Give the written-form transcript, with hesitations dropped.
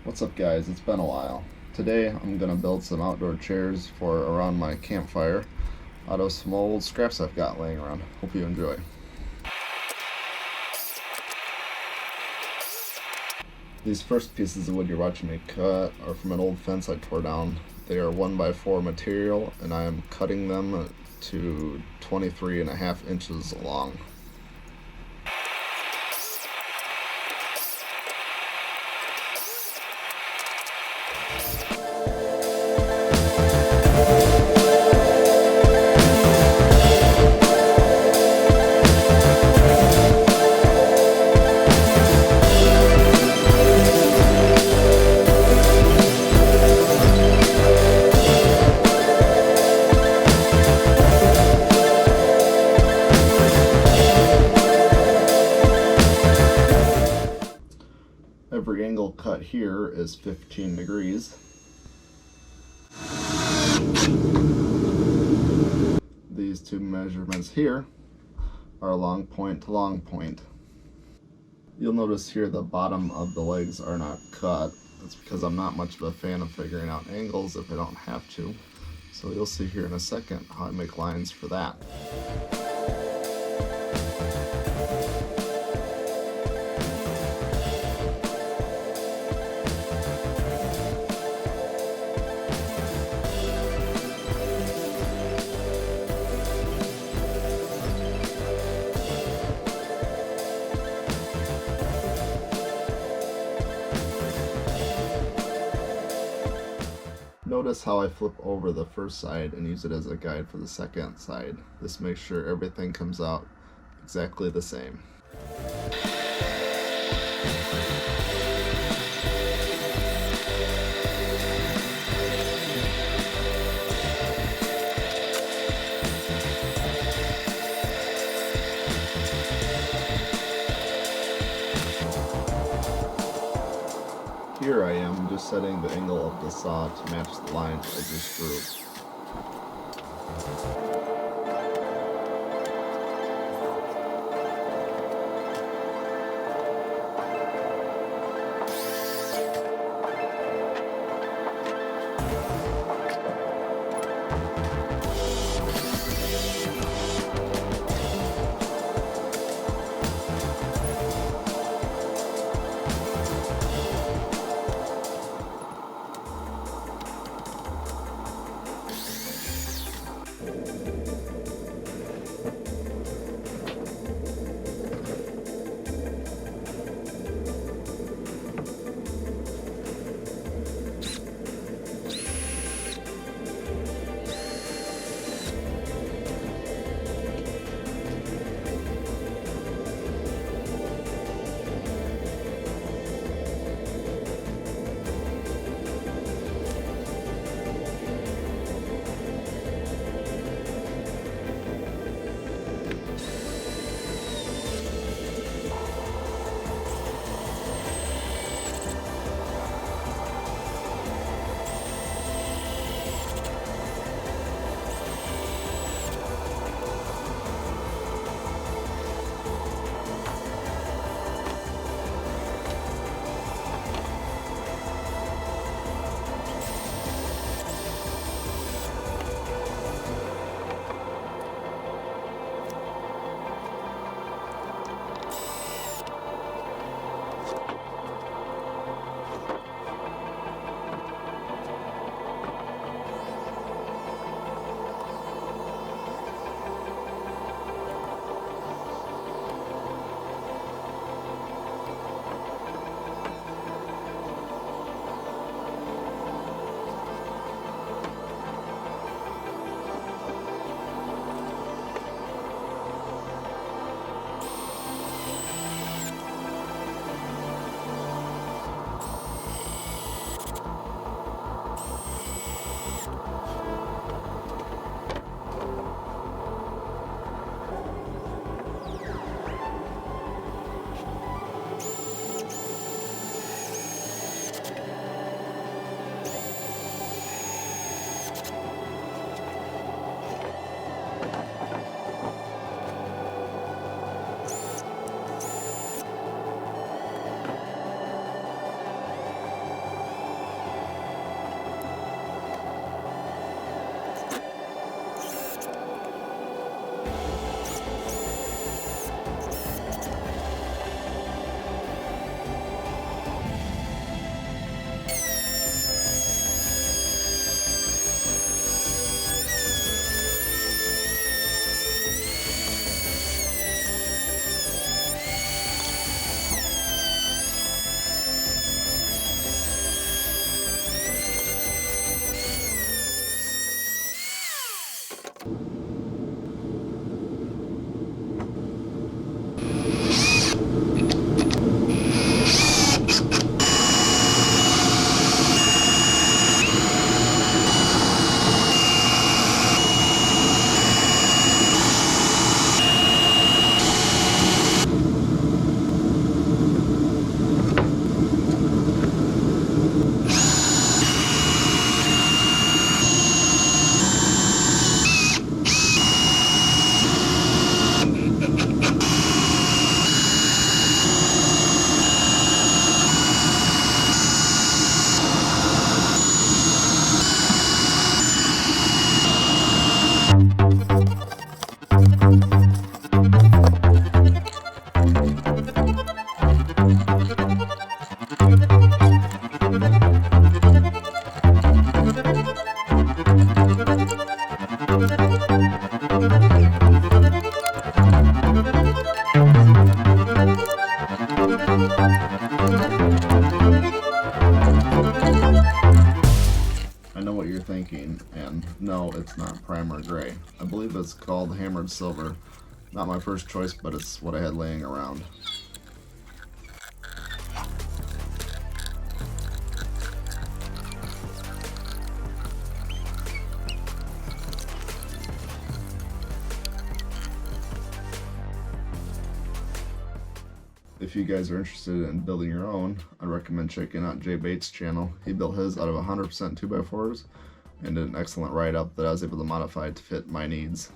What's up, guys? It's been a while. Today I'm gonna build some outdoor chairs for around my campfire out of some old scraps I've got laying around. Hope you enjoy. These first pieces of wood you're watching me cut are from an old fence I tore down. They are 1x4 material and I am cutting them to 23.5 inches long. Every angle cut here is 15 degrees. These two measurements here are long point to long point. You'll notice here the bottom of the legs are not cut. That's because I'm not much of a fan of figuring out angles if I don't have to. So you'll see here in a second how I make lines for that. Notice how I flip over the first side and use it as a guide for the second side. This makes sure everything comes out exactly the same. Here I am just setting the angle of the saw to match the line of this groove. you're thinking, and no, it's not primer gray. I believe it's called hammered silver. Not my first choice, but it's what I had laying around. If you guys are interested in building your own, I'd recommend checking out Jay Bates' channel. He built his out of 100% 2x4s and did an excellent write-up that I was able to modify to fit my needs.